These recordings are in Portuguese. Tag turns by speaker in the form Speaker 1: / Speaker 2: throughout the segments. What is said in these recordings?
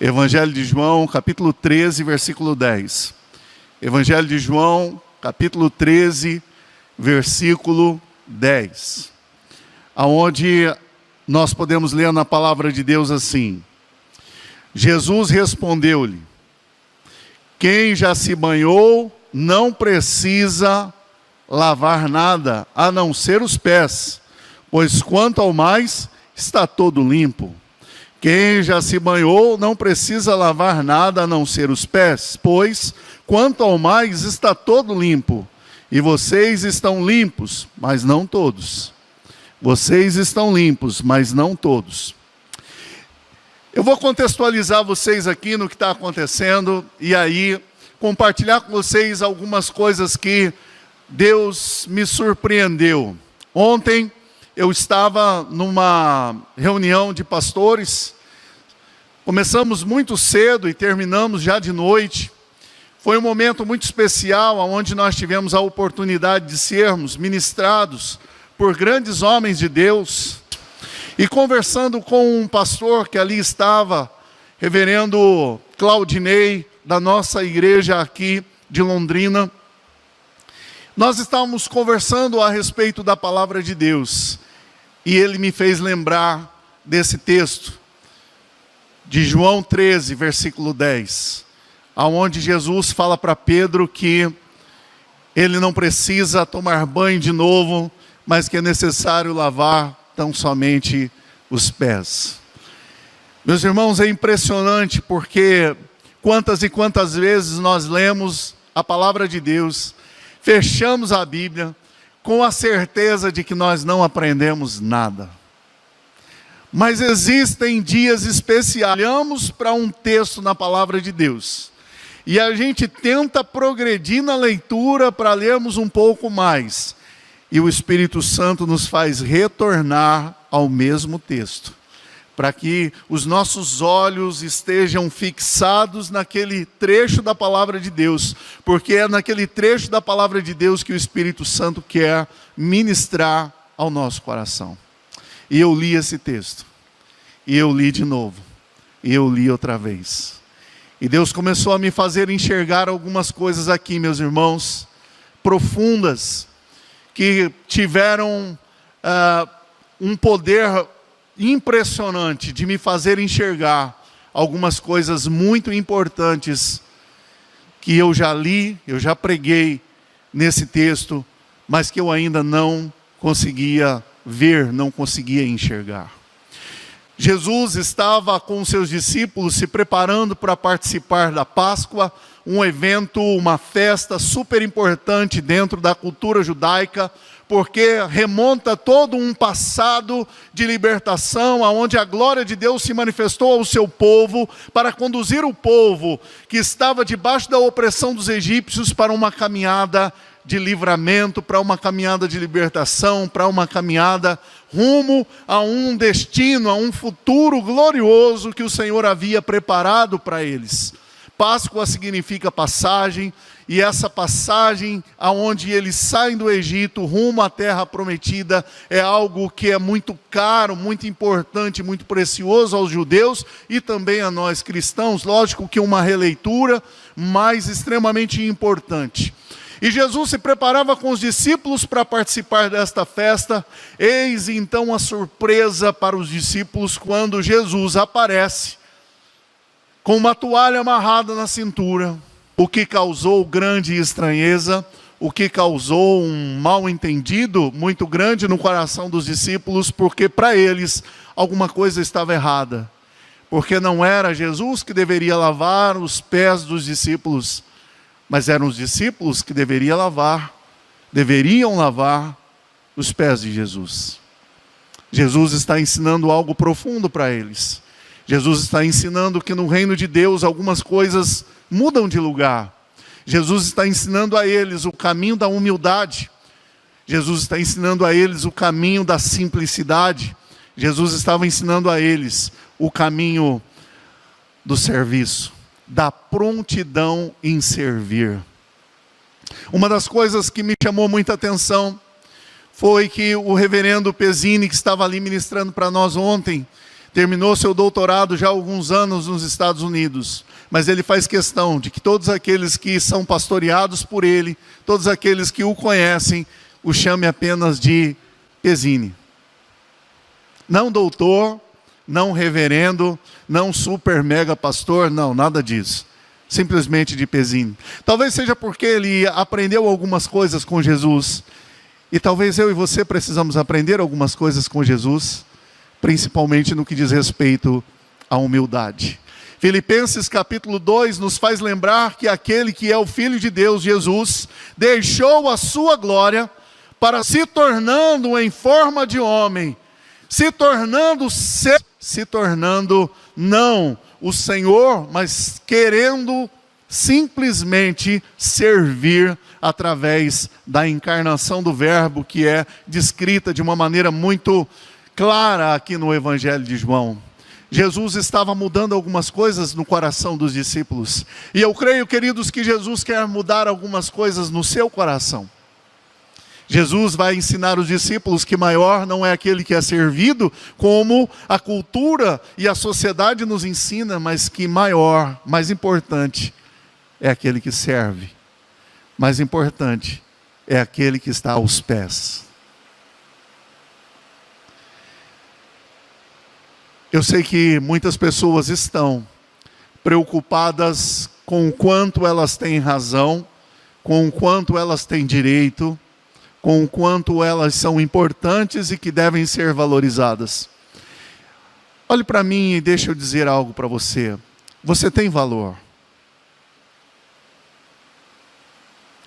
Speaker 1: Evangelho de João, capítulo 13, versículo 10. Evangelho de João, capítulo 13, versículo 10. Aonde nós podemos ler na palavra de Deus assim: Jesus respondeu-lhe: quem já se banhou não precisa lavar nada, a não ser os pés, pois quanto ao mais, está todo limpo. Quem já se banhou não precisa lavar nada, a não ser os pés, pois quanto ao mais, está todo limpo. E vocês estão limpos, mas não todos. Vocês estão limpos, mas não todos. Eu vou contextualizar vocês aqui no que está acontecendo e aí compartilhar com vocês algumas coisas que Deus me surpreendeu. Ontem eu estava numa reunião de pastores, começamos muito cedo e terminamos já de noite. Foi um momento muito especial, onde nós tivemos a oportunidade de sermos ministrados por grandes homens de Deus. E conversando com um pastor que ali estava, reverendo Claudinei, da nossa igreja aqui de Londrina, nós estávamos conversando a respeito da palavra de Deus. E ele me fez lembrar desse texto, de João 13, versículo 10, aonde Jesus fala para Pedro que ele não precisa tomar banho de novo, mas que é necessário lavar tão somente os pés. Meus irmãos, é impressionante porque quantas e quantas vezes nós lemos a palavra de Deus, fechamos a Bíblia com a certeza de que nós não aprendemos nada. Mas existem dias especiais. Olhamos para um texto na palavra de Deus e a gente tenta progredir na leitura para lermos um pouco mais. E o Espírito Santo nos faz retornar ao mesmo texto, para que os nossos olhos estejam fixados naquele trecho da palavra de Deus, porque é naquele trecho da palavra de Deus que o Espírito Santo quer ministrar ao nosso coração. E eu li esse texto, e eu li de novo, e eu li outra vez. E Deus começou a me fazer enxergar algumas coisas aqui, meus irmãos, profundas, que tiveram um poder impressionante de me fazer enxergar algumas coisas muito importantes que eu já li, eu já preguei nesse texto, mas que eu ainda não conseguia ver, não conseguia enxergar. Jesus estava com seus discípulos se preparando para participar da Páscoa, um evento, uma festa super importante dentro da cultura judaica, porque remonta todo um passado de libertação, onde a glória de Deus se manifestou ao seu povo, para conduzir o povo que estava debaixo da opressão dos egípcios para uma caminhada de livramento, para uma caminhada de libertação, para uma caminhada rumo a um destino, a um futuro glorioso que o Senhor havia preparado para eles. Páscoa significa passagem, e essa passagem aonde eles saem do Egito rumo à terra prometida é algo que é muito caro, muito importante, muito precioso aos judeus e também a nós cristãos. Lógico que uma releitura, mas extremamente importante. E Jesus se preparava com os discípulos para participar desta festa. Eis então a surpresa para os discípulos quando Jesus aparece com uma toalha amarrada na cintura, o que causou grande estranheza, o que causou um mal-entendido muito grande no coração dos discípulos, porque para eles alguma coisa estava errada, porque não era Jesus que deveria lavar os pés dos discípulos, mas eram os discípulos que deveriam lavar os pés de Jesus. Jesus está ensinando algo profundo para eles. Jesus está ensinando que no reino de Deus algumas coisas mudam de lugar. Jesus está ensinando a eles o caminho da humildade. Jesus está ensinando a eles o caminho da simplicidade. Jesus estava ensinando a eles o caminho do serviço, da prontidão em servir. Uma das coisas que me chamou muita atenção foi que o reverendo Pezzini, que estava ali ministrando para nós ontem, terminou seu doutorado já há alguns anos nos Estados Unidos, mas ele faz questão de que todos aqueles que são pastoreados por ele, todos aqueles que o conhecem, o chame apenas de Pezzini. Não doutor, não reverendo, não super mega pastor, não, nada disso. Simplesmente de Pezzini. Talvez seja porque ele aprendeu algumas coisas com Jesus. E talvez eu e você precisamos aprender algumas coisas com Jesus, principalmente no que diz respeito à humildade. Filipenses capítulo 2 nos faz lembrar que aquele que é o Filho de Deus, Jesus, deixou a sua glória para se tornando em forma de homem, se tornando não o Senhor, mas querendo simplesmente servir através da encarnação do Verbo, que é descrita de uma maneira muito clara aqui no Evangelho de João. Jesus estava mudando algumas coisas no coração dos discípulos. E eu creio, queridos, que Jesus quer mudar algumas coisas no seu coração. Jesus vai ensinar os discípulos que maior não é aquele que é servido, como a cultura e a sociedade nos ensina, mas que maior, mais importante, é aquele que serve. Mais importante é aquele que está aos pés. Eu sei que muitas pessoas estão preocupadas com o quanto elas têm razão, com o quanto elas têm direito, com o quanto elas são importantes e que devem ser valorizadas. Olhe para mim e deixa eu dizer algo para você. Você tem valor.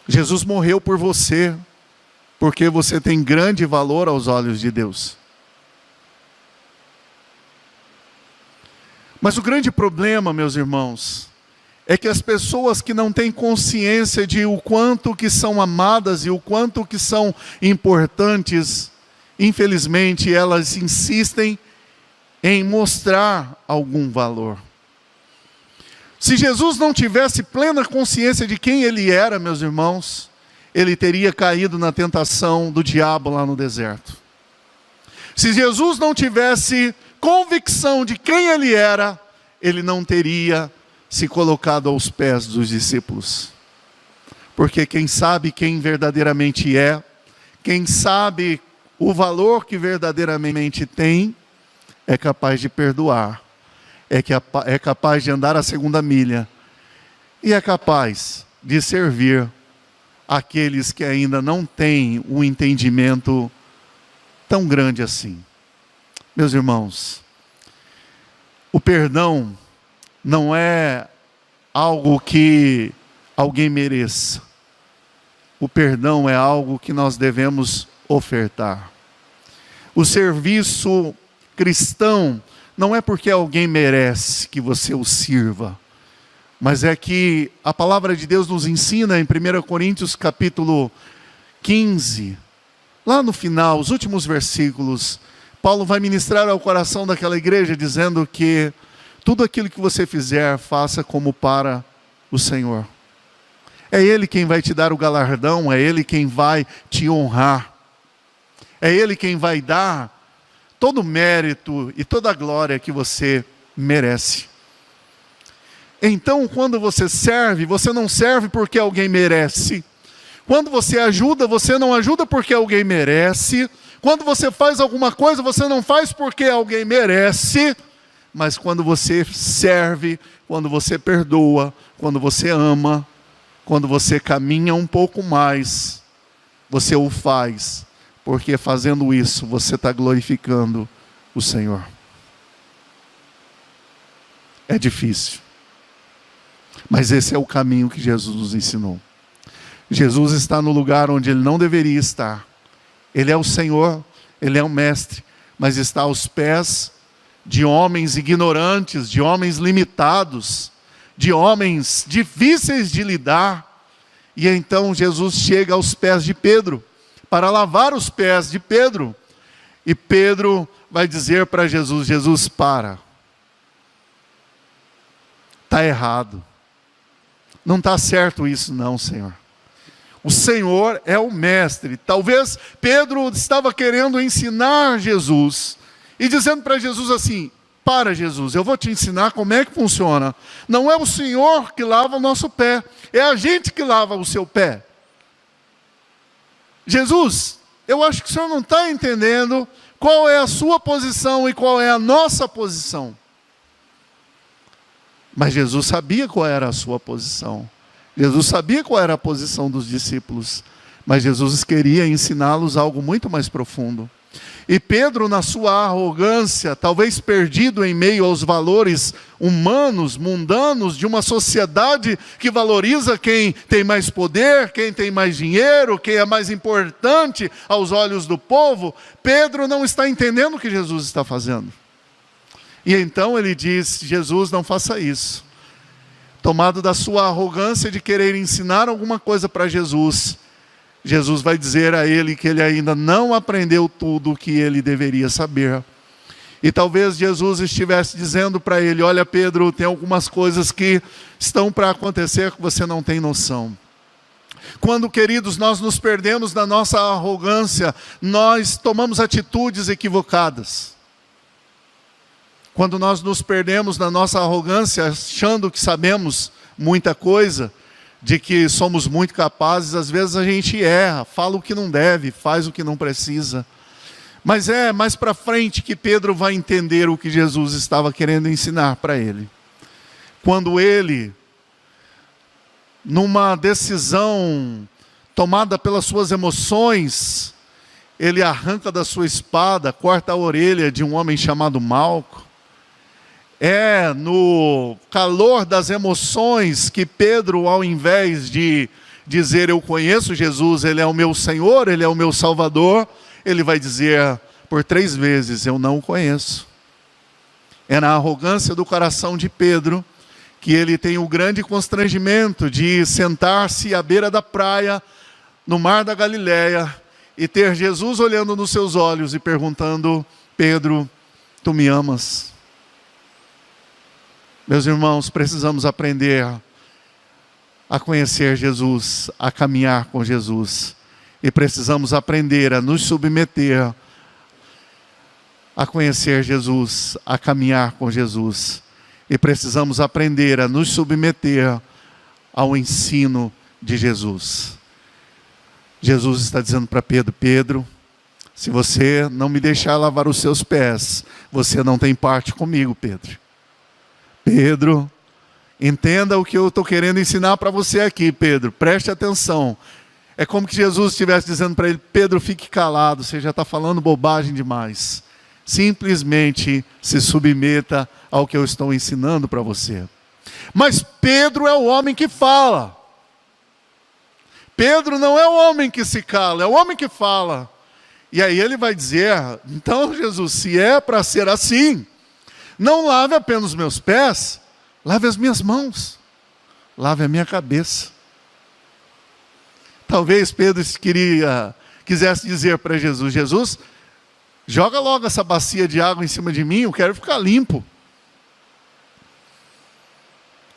Speaker 1: Jesus morreu por você, porque você tem grande valor aos olhos de Deus. Mas o grande problema, meus irmãos, é que as pessoas que não têm consciência de o quanto que são amadas e o quanto que são importantes, infelizmente elas insistem em mostrar algum valor. Se Jesus não tivesse plena consciência de quem ele era, meus irmãos, ele teria caído na tentação do diabo lá no deserto. Se Jesus não tivesse convicção de quem ele era, ele não teria se colocado aos pés dos discípulos. Porque quem sabe quem verdadeiramente é, quem sabe o valor que verdadeiramente tem, é capaz de perdoar, é capaz de andar a segunda milha, e é capaz de servir aqueles que ainda não têm um entendimento tão grande assim. Meus irmãos, o perdão não é algo que alguém mereça. O perdão é algo que nós devemos ofertar. O serviço cristão não é porque alguém merece que você o sirva, mas é que a palavra de Deus nos ensina em 1 Coríntios capítulo 15, lá no final, os últimos versículos, Paulo vai ministrar ao coração daquela igreja dizendo que tudo aquilo que você fizer, faça como para o Senhor. É Ele quem vai te dar o galardão, é Ele quem vai te honrar. É Ele quem vai dar todo o mérito e toda a glória que você merece. Então, quando você serve, você não serve porque alguém merece. Quando você ajuda, você não ajuda porque alguém merece. Quando você faz alguma coisa, você não faz porque alguém merece. Mas quando você serve, quando você perdoa, quando você ama, quando você caminha um pouco mais, você o faz, porque fazendo isso, você está glorificando o Senhor. É difícil, mas esse é o caminho que Jesus nos ensinou. Jesus está no lugar onde Ele não deveria estar. Ele é o Senhor, Ele é o Mestre, mas está aos pés de homens ignorantes, de homens limitados, de homens difíceis de lidar. E então Jesus chega aos pés de Pedro, para lavar os pés de Pedro. E Pedro vai dizer para Jesus: Jesus, para. Está errado. Não está certo isso não, Senhor. O Senhor é o Mestre. Talvez Pedro estava querendo ensinar Jesus, e dizendo para Jesus assim: para, Jesus, eu vou te ensinar como é que funciona. Não é o Senhor que lava o nosso pé, é a gente que lava o seu pé. Jesus, eu acho que o Senhor não está entendendo qual é a sua posição e qual é a nossa posição. Mas Jesus sabia qual era a sua posição. Jesus sabia qual era a posição dos discípulos. Mas Jesus queria ensiná-los algo muito mais profundo. E Pedro, na sua arrogância, talvez perdido em meio aos valores humanos, mundanos, de uma sociedade que valoriza quem tem mais poder, quem tem mais dinheiro, quem é mais importante aos olhos do povo, Pedro não está entendendo o que Jesus está fazendo. E então ele diz: Jesus, não faça isso. Tomado da sua arrogância de querer ensinar alguma coisa para Jesus, Jesus vai dizer a ele que ele ainda não aprendeu tudo o que ele deveria saber. E talvez Jesus estivesse dizendo para ele: olha, Pedro, tem algumas coisas que estão para acontecer que você não tem noção. Quando, queridos, nós nos perdemos na nossa arrogância, nós tomamos atitudes equivocadas. Quando nós nos perdemos na nossa arrogância, achando que sabemos muita coisa, de que somos muito capazes, às vezes a gente erra, fala o que não deve, faz o que não precisa. Mas é mais para frente que Pedro vai entender o que Jesus estava querendo ensinar para ele. Quando ele, numa decisão tomada pelas suas emoções, ele arranca da sua espada, corta a orelha de um homem chamado Malco. É no calor das emoções que Pedro, ao invés de dizer eu conheço Jesus, Ele é o meu Senhor, Ele é o meu Salvador, ele vai dizer por 3 vezes, eu não o conheço. É na arrogância do coração de Pedro que ele tem o grande constrangimento de sentar-se à beira da praia, no mar da Galileia, e ter Jesus olhando nos seus olhos e perguntando: Pedro, tu me amas? Meus irmãos, precisamos aprender a conhecer Jesus, a caminhar com Jesus. E precisamos aprender a nos submeter a conhecer Jesus, a caminhar com Jesus. E precisamos aprender a nos submeter ao ensino de Jesus. Jesus está dizendo para Pedro: Pedro, se você não me deixar lavar os seus pés, você não tem parte comigo, Pedro. Pedro, entenda o que eu estou querendo ensinar para você aqui, Pedro. Preste atenção. É como que Jesus estivesse dizendo para ele: Pedro, fique calado, você já está falando bobagem demais. Simplesmente se submeta ao que eu estou ensinando para você. Mas Pedro é o homem que fala. Pedro não é o homem que se cala, é o homem que fala. E aí ele vai dizer: então, Jesus, se é para ser assim, não lave apenas os meus pés, lave as minhas mãos, lave a minha cabeça. Talvez Pedro quisesse dizer para Jesus: Jesus, joga logo essa bacia de água em cima de mim, eu quero ficar limpo.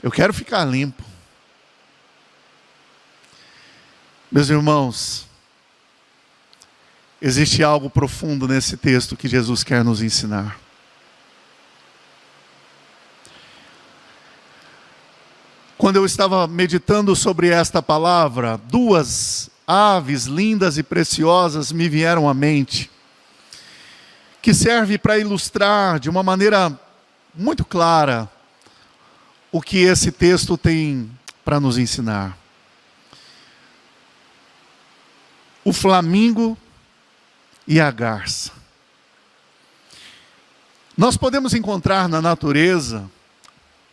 Speaker 1: Eu quero ficar limpo. Meus irmãos, existe algo profundo nesse texto que Jesus quer nos ensinar. Quando eu estava meditando sobre esta palavra, 2 aves lindas e preciosas me vieram à mente, que serve para ilustrar de uma maneira muito clara o que esse texto tem para nos ensinar. O flamingo e a garça. Nós podemos encontrar na natureza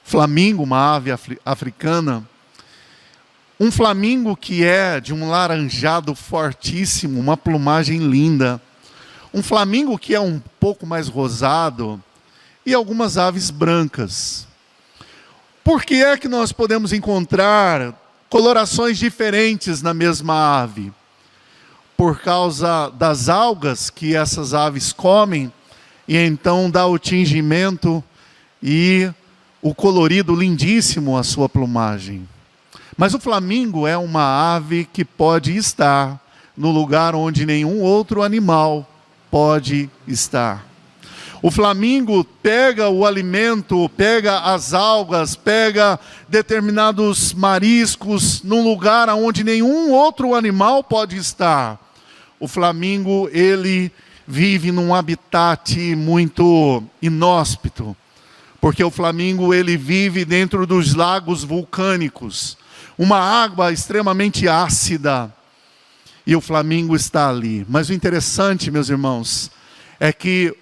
Speaker 1: flamingo, uma ave africana, um flamingo que é de um laranjado fortíssimo, uma plumagem linda, um flamingo que é um pouco mais rosado, e algumas aves brancas. Por que é que nós podemos encontrar colorações diferentes na mesma ave? Por causa das algas que essas aves comem, e então dá o tingimento e o colorido lindíssimo à sua plumagem. Mas o flamingo é uma ave que pode estar no lugar onde nenhum outro animal pode estar. O flamingo pega o alimento, pega as algas, pega determinados mariscos num lugar onde nenhum outro animal pode estar. O flamingo, ele vive num habitat muito inóspito, porque o flamingo, ele vive dentro dos lagos vulcânicos, uma água extremamente ácida, e o flamingo está ali. Mas o interessante, meus irmãos, é que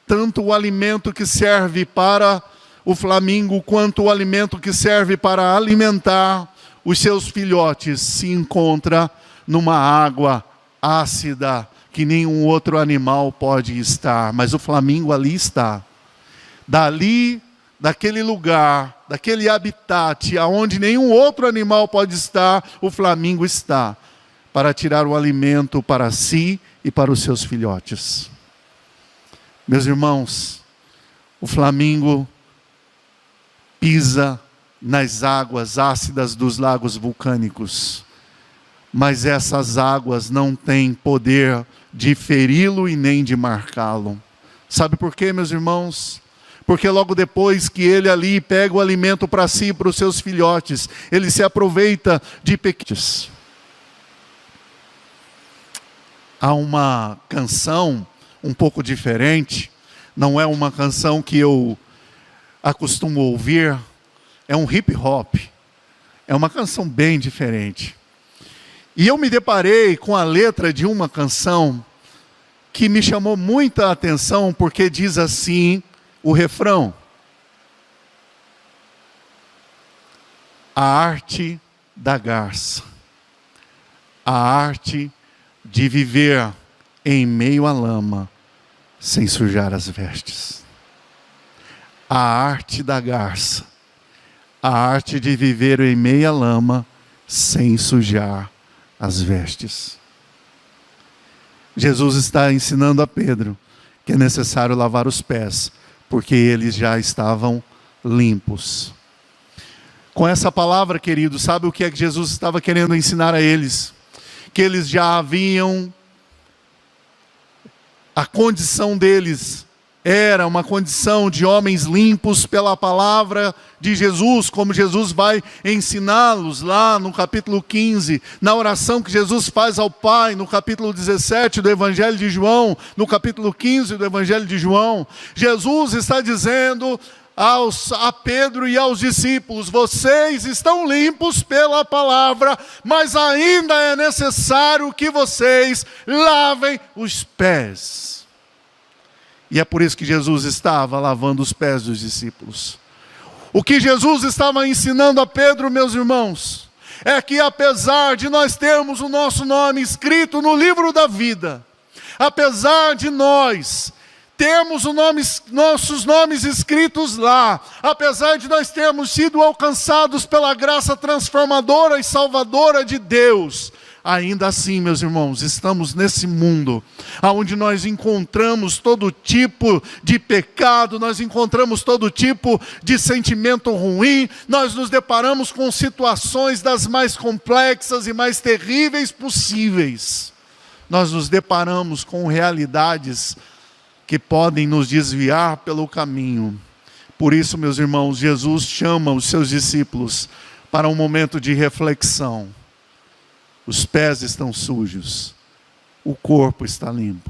Speaker 1: tanto o alimento que serve para o flamingo, quanto o alimento que serve para alimentar os seus filhotes, se encontra numa água ácida, que nenhum outro animal pode estar. Mas o flamingo ali está. Dali, daquele lugar, daquele habitat, aonde nenhum outro animal pode estar, o flamingo está, para tirar o alimento para si e para os seus filhotes. Meus irmãos, o flamingo pisa nas águas ácidas dos lagos vulcânicos, mas essas águas não têm poder de feri-lo e nem de marcá-lo. Sabe por quê, meus irmãos? Porque logo depois que ele ali pega o alimento para si e para os seus filhotes, ele se aproveita de pequenos. Há uma canção um pouco diferente, não é uma canção que eu acostumo ouvir, é um hip hop, é uma canção bem diferente. E eu me deparei com a letra de uma canção que me chamou muita atenção, porque diz assim, o refrão: a arte da garça, a arte de viver em meio à lama, sem sujar as vestes. A arte da garça, a arte de viver em meio à lama, sem sujar as vestes. Jesus está ensinando a Pedro que é necessário lavar os pés, porque eles já estavam limpos. Com essa palavra, querido, sabe o que é que Jesus estava querendo ensinar a eles? Que eles já haviam, a condição deles era uma condição de homens limpos pela palavra de Jesus, como Jesus vai ensiná-los lá no capítulo 15, na oração que Jesus faz ao Pai, no capítulo 17 do Evangelho de João, no capítulo 15 do Evangelho de João. Jesus está dizendo a Pedro e aos discípulos: vocês estão limpos pela palavra, mas ainda é necessário que vocês lavem os pés. E é por isso que Jesus estava lavando os pés dos discípulos. O que Jesus estava ensinando a Pedro, meus irmãos, é que apesar de nós termos o nosso nome escrito no livro da vida, apesar de nós termos nossos nomes escritos lá, apesar de nós termos sido alcançados pela graça transformadora e salvadora de Deus, ainda assim, meus irmãos, estamos nesse mundo onde nós encontramos todo tipo de pecado, nós encontramos todo tipo de sentimento ruim, nós nos deparamos com situações das mais complexas e mais terríveis possíveis. Nós nos deparamos com realidades que podem nos desviar pelo caminho. Por isso, meus irmãos, Jesus chama os seus discípulos para um momento de reflexão. Os pés estão sujos, o corpo está limpo.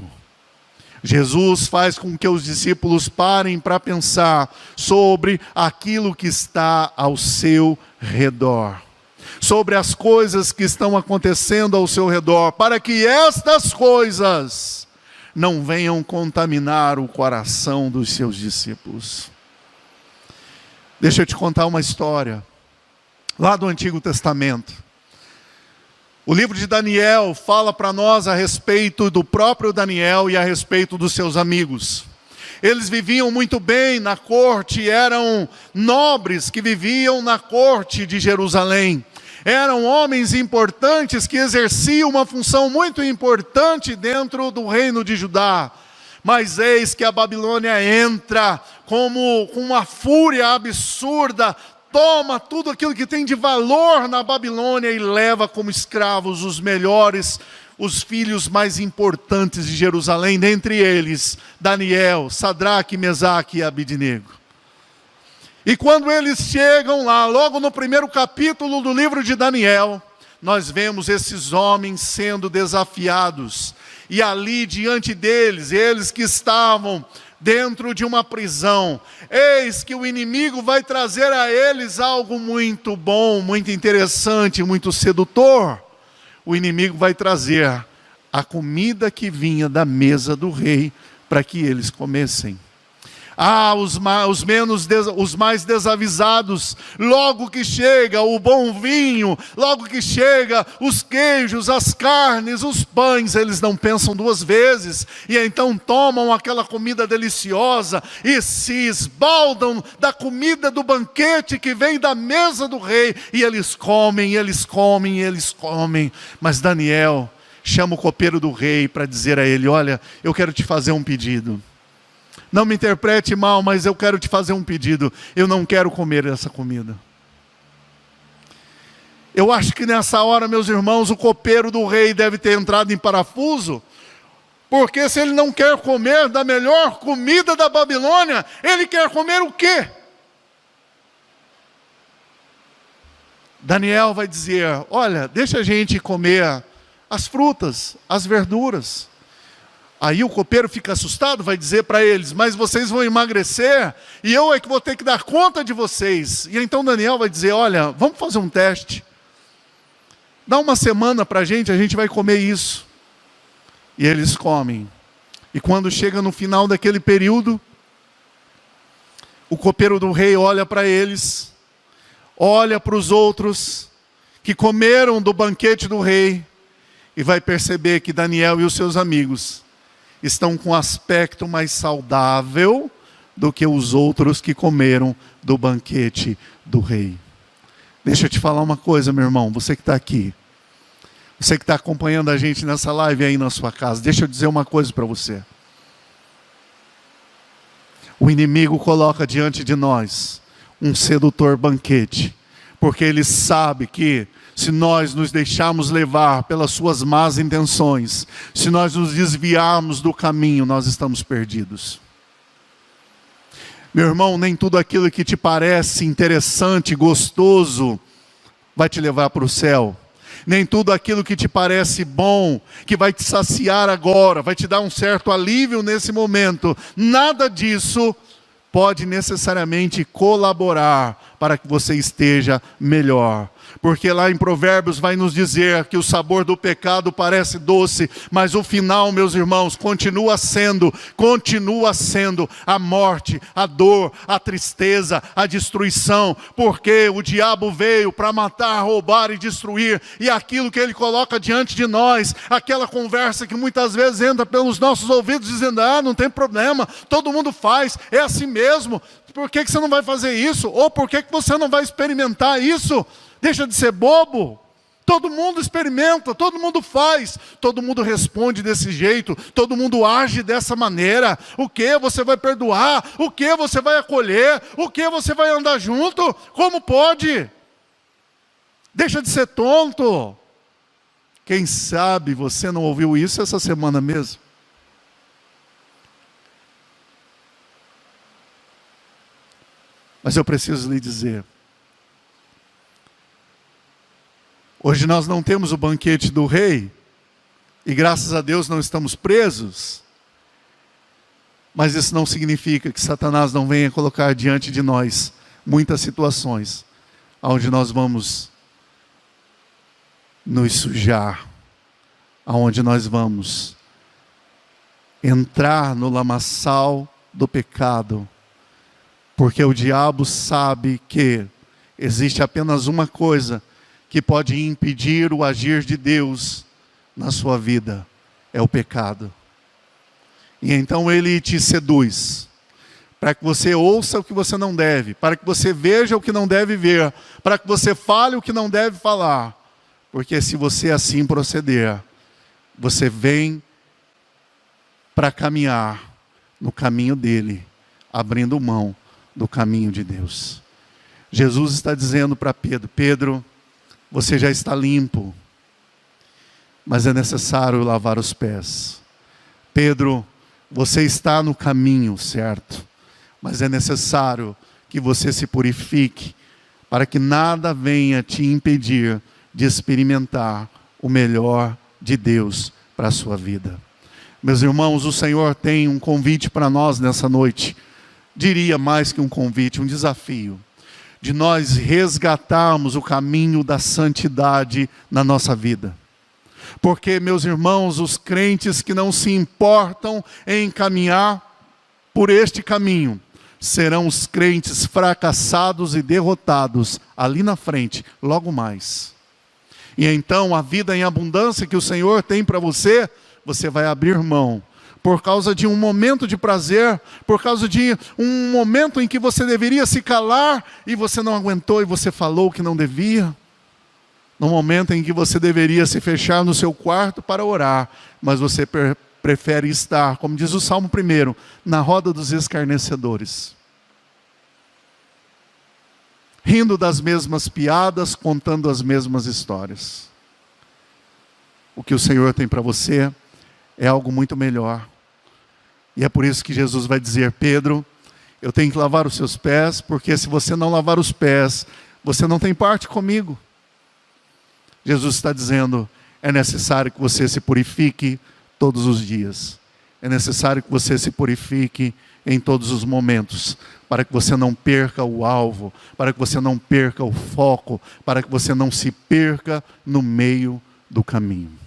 Speaker 1: Jesus faz com que os discípulos parem para pensar sobre aquilo que está ao seu redor, sobre as coisas que estão acontecendo ao seu redor, para que estas coisas não venham contaminar o coração dos seus discípulos. Deixa eu te contar uma história, lá do Antigo Testamento. O livro de Daniel fala para nós a respeito do próprio Daniel e a respeito dos seus amigos. Eles viviam muito bem na corte, eram nobres que viviam na corte de Jerusalém. Eram homens importantes que exerciam uma função muito importante dentro do reino de Judá. Mas eis que a Babilônia entra com uma fúria absurda, toma tudo aquilo que tem de valor na Babilônia e leva como escravos os melhores, os filhos mais importantes de Jerusalém, dentre eles Daniel, Sadraque, Mesaque e Abidnego. E quando eles chegam lá, logo no primeiro capítulo do livro de Daniel, nós vemos esses homens sendo desafiados. E ali diante deles, eles que estavam dentro de uma prisão, eis que o inimigo vai trazer a eles algo muito bom, muito interessante, muito sedutor. O inimigo vai trazer a comida que vinha da mesa do rei para que eles comessem. Os mais desavisados, logo que chega o bom vinho, logo que chega os queijos, as carnes, os pães, eles não pensam duas vezes, e então tomam aquela comida deliciosa, e se esbaldam da comida do banquete que vem da mesa do rei, e eles comem, eles comem, eles comem. Mas Daniel chama o copeiro do rei para dizer a ele: olha, eu quero te fazer um pedido. Não me interprete mal, mas eu quero te fazer um pedido. Eu não quero comer essa comida. Eu acho que nessa hora, meus irmãos, o copeiro do rei deve ter entrado em parafuso. Porque se ele não quer comer da melhor comida da Babilônia, ele quer comer o quê? Daniel vai dizer: olha, deixa a gente comer as frutas, as verduras. Aí o copeiro fica assustado, vai dizer para eles: mas vocês vão emagrecer, e eu é que vou ter que dar conta de vocês. E então Daniel vai dizer: olha, vamos fazer um teste. Dá uma semana para a gente vai comer isso. E eles comem. E quando chega no final daquele período, o copeiro do rei olha para eles, olha para os outros que comeram do banquete do rei, e vai perceber que Daniel e os seus amigos estão com um aspecto mais saudável do que os outros que comeram do banquete do rei. Deixa eu te falar uma coisa, meu irmão, você que está aqui, você que está acompanhando a gente nessa live aí na sua casa, deixa eu dizer uma coisa para você. O inimigo coloca diante de nós um sedutor banquete, porque ele sabe que se nós nos deixarmos levar pelas suas más intenções, se nós nos desviarmos do caminho, nós estamos perdidos. Meu irmão, nem tudo aquilo que te parece interessante, gostoso, vai te levar para o céu. Nem tudo aquilo que te parece bom, que vai te saciar agora, vai te dar um certo alívio nesse momento, nada disso pode necessariamente colaborar para que você esteja melhor. Porque lá em Provérbios vai nos dizer que o sabor do pecado parece doce, mas o final, meus irmãos, continua sendo a morte, a dor, a tristeza, a destruição. Porque o diabo veio para matar, roubar e destruir, e aquilo que ele coloca diante de nós, aquela conversa que muitas vezes entra pelos nossos ouvidos dizendo: ah, não tem problema, todo mundo faz, é assim mesmo, por que você não vai fazer isso? Ou por que você não vai experimentar isso? Deixa de ser bobo. Todo mundo experimenta, todo mundo faz, todo mundo responde desse jeito, todo mundo age dessa maneira. O que você vai perdoar? O que você vai acolher? O que você vai andar junto? Como pode? Deixa de ser tonto. Quem sabe você não ouviu isso essa semana mesmo? Mas eu preciso lhe dizer, hoje nós não temos o banquete do rei, e graças a Deus não estamos presos, mas isso não significa que Satanás não venha colocar diante de nós muitas situações, onde nós vamos nos sujar, onde nós vamos entrar no lamaçal do pecado, porque o diabo sabe que existe apenas uma coisa que pode impedir o agir de Deus na sua vida, é o pecado. E então ele te seduz, para que você ouça o que você não deve, para que você veja o que não deve ver, para que você fale o que não deve falar, porque se você assim proceder, você vem para caminhar no caminho dele, abrindo mão do caminho de Deus. Jesus está dizendo para Pedro: Pedro, você já está limpo. mas é necessário lavar os pés. Pedro, você está no caminho certo, mas é necessário que você se purifique, para que nada venha te impedir de experimentar o melhor de Deus para a sua vida. Meus irmãos, o Senhor tem um convite para nós nessa noite. Diria mais que um convite, um desafio, de nós resgatarmos o caminho da santidade na nossa vida. Porque, meus irmãos, os crentes que não se importam em caminhar por este caminho, serão os crentes fracassados e derrotados ali na frente, logo mais. E então a vida em abundância que o Senhor tem para você, você vai abrir mão. Por causa de um momento de prazer, por causa de um momento em que você deveria se calar e você não aguentou e você falou o que não devia. No momento em que você deveria se fechar no seu quarto para orar, mas você prefere estar, como diz o Salmo 1, na roda dos escarnecedores. Rindo das mesmas piadas, contando as mesmas histórias. O que o Senhor tem para você é algo muito melhor. E é por isso que Jesus vai dizer: Pedro, eu tenho que lavar os seus pés, porque se você não lavar os pés, você não tem parte comigo. Jesus está dizendo: é necessário que você se purifique todos os dias. É necessário que você se purifique em todos os momentos, para que você não perca o alvo, para que você não perca o foco, para que você não se perca no meio do caminho.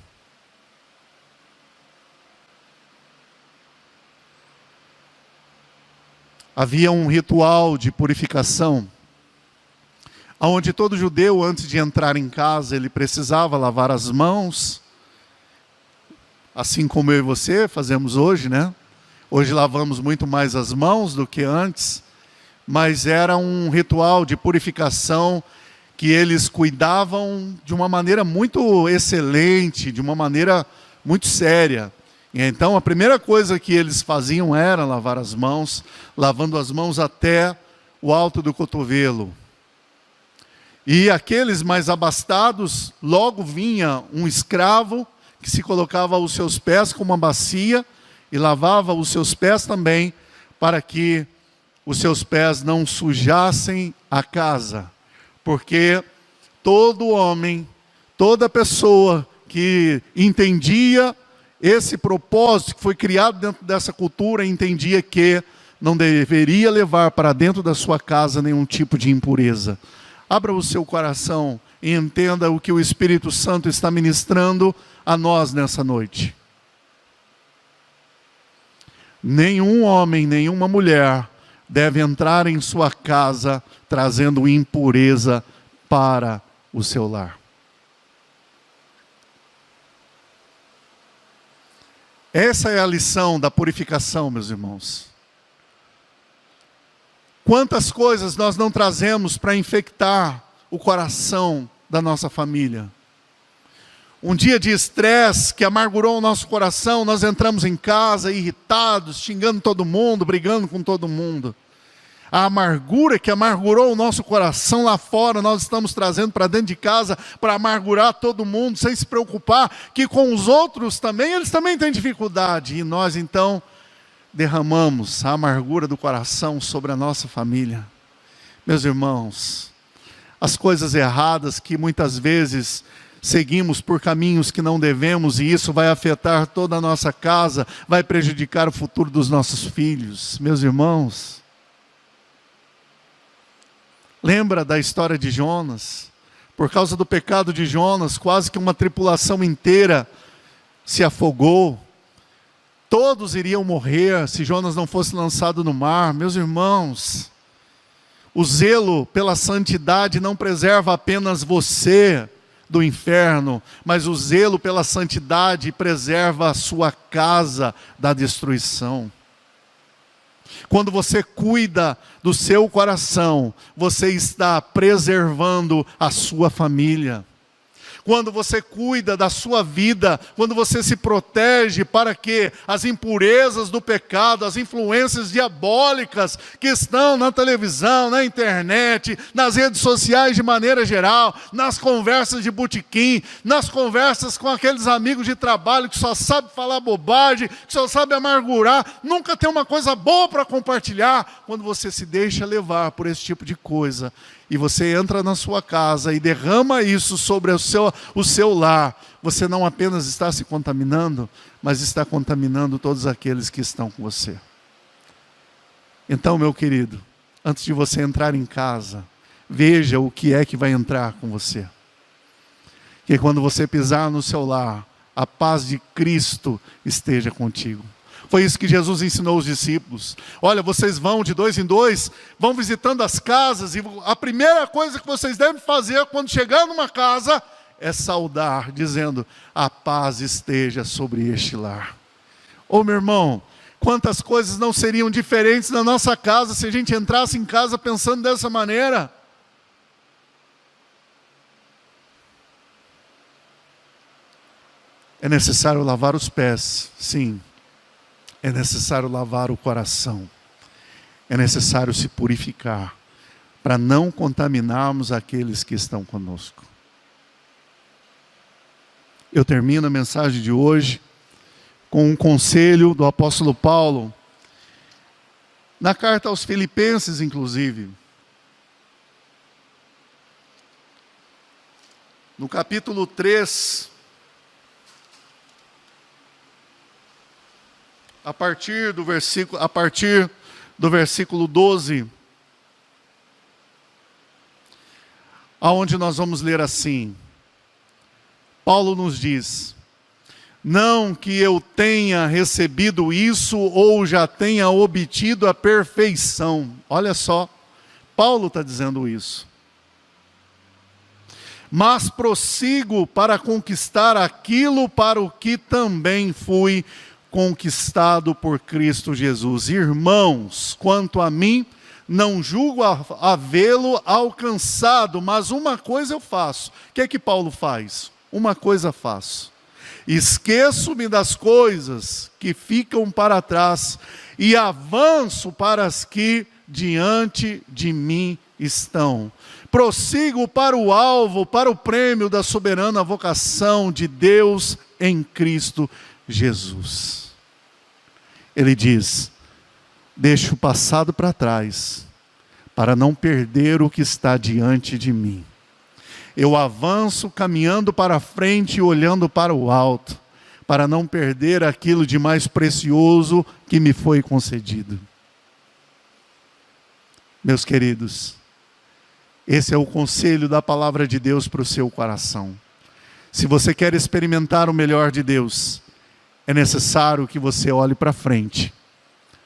Speaker 1: Havia um ritual de purificação, onde todo judeu, antes de entrar em casa, ele precisava lavar as mãos, assim como eu e você fazemos hoje, né? Hoje lavamos muito mais as mãos do que antes, mas era um ritual de purificação que eles cuidavam de uma maneira muito excelente, de uma maneira muito séria. E então a primeira coisa que eles faziam era lavar as mãos, lavando as mãos até o alto do cotovelo. E aqueles mais abastados, logo vinha um escravo que se colocava aos seus pés com uma bacia e lavava os seus pés também, para que os seus pés não sujassem a casa. Porque todo homem, toda pessoa que entendia esse propósito que foi criado dentro dessa cultura, entendia que não deveria levar para dentro da sua casa nenhum tipo de impureza. Abra o seu coração e entenda o que o Espírito Santo está ministrando a nós nessa noite. Nenhum homem, nenhuma mulher deve entrar em sua casa trazendo impureza para o seu lar. Essa é a lição da purificação, meus irmãos. Quantas coisas nós não trazemos para infectar o coração da nossa família. Um dia de estresse que amargurou o nosso coração, nós entramos em casa irritados, xingando todo mundo, brigando com todo mundo. A amargura que amargurou o nosso coração lá fora, nós estamos trazendo para dentro de casa para amargurar todo mundo, sem se preocupar que com os outros também, eles também têm dificuldade. E nós então derramamos a amargura do coração sobre a nossa família. Meus irmãos, as coisas erradas que muitas vezes seguimos por caminhos que não devemos, e isso vai afetar toda a nossa casa, vai prejudicar o futuro dos nossos filhos. Meus irmãos, lembra da história de Jonas? Por causa do pecado de Jonas, quase que uma tripulação inteira se afogou. Todos iriam morrer se Jonas não fosse lançado no mar. Meus irmãos, o zelo pela santidade não preserva apenas você do inferno, mas o zelo pela santidade preserva a sua casa da destruição. Quando você cuida do seu coração, você está preservando a sua família. quando você cuida da sua vida, quando você se protege para que as impurezas do pecado, as influências diabólicas que estão na televisão, na internet, nas redes sociais de maneira geral, nas conversas de botequim, nas conversas com aqueles amigos de trabalho que só sabem falar bobagem, que só sabem amargurar, nunca tem uma coisa boa para compartilhar. Quando você se deixa levar por esse tipo de coisa, e você entra na sua casa e derrama isso sobre o seu lar, você não apenas está se contaminando, mas está contaminando todos aqueles que estão com você. Então, meu querido, antes de você entrar em casa, veja o que é que vai entrar com você. Que quando você pisar no seu lar, a paz de Cristo esteja contigo. Foi isso que Jesus ensinou os discípulos. Olha, vocês vão de 2 em 2, vão visitando as casas, e a primeira coisa que vocês devem fazer quando chegar numa casa é saudar, dizendo: a paz esteja sobre este lar. Ô meu irmão, quantas coisas não seriam diferentes na nossa casa se a gente entrasse em casa pensando dessa maneira? É necessário lavar os pés, sim. É necessário lavar o coração. É necessário se purificar para não contaminarmos aqueles que estão conosco. Eu termino a mensagem de hoje com um conselho do apóstolo Paulo, na carta aos Filipenses, inclusive. No capítulo 3, a partir do versículo 12, aonde nós vamos ler assim. Paulo nos diz: não que eu tenha recebido isso ou já tenha obtido a perfeição. Olha só, Paulo está dizendo isso. Mas prossigo para conquistar aquilo para o que também fui conquistado por Cristo Jesus. Irmãos, quanto a mim, não julgo havê-lo alcançado, mas uma coisa eu faço. O que é que Paulo faz? Uma coisa faço: esqueço-me das coisas que ficam para trás e avanço para as que diante de mim estão. Prossigo para o alvo, para o prêmio da soberana vocação de Deus em Cristo Jesus. Ele diz: deixo o passado para trás, para não perder o que está diante de mim. Eu avanço caminhando para frente e olhando para o alto, para não perder aquilo de mais precioso que me foi concedido. Meus queridos, esse é o conselho da palavra de Deus para o seu coração. Se você quer experimentar o melhor de Deus, é necessário que você olhe para frente.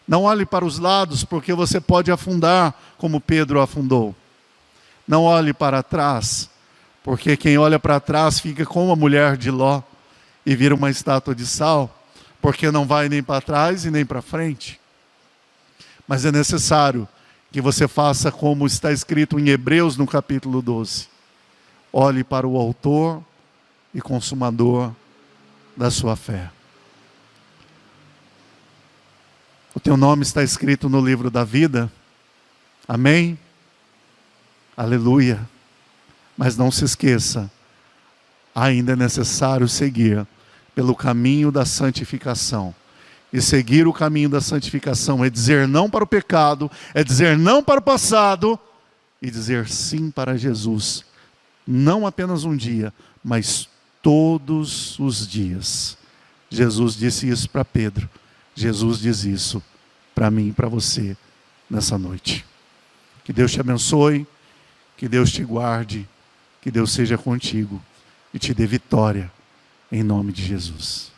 Speaker 1: Não olhe para os lados, porque você pode afundar como Pedro afundou. Não olhe para trás, porque quem olha para trás fica como a mulher de Ló e vira uma estátua de sal, porque não vai nem para trás e nem para frente. Mas é necessário que você faça como está escrito em Hebreus no capítulo 12. Olhe para o autor e consumador da sua fé. O teu nome está escrito no livro da vida. Amém? Aleluia. Mas não se esqueça, ainda é necessário seguir pelo caminho da santificação. E seguir o caminho da santificação é dizer não para o pecado, é dizer não para o passado e dizer sim para Jesus. Não apenas um dia, mas todos os dias. Jesus disse isso para Pedro. Jesus diz isso para mim e para você nessa noite. Que Deus te abençoe, que Deus te guarde, que Deus seja contigo e te dê vitória em nome de Jesus.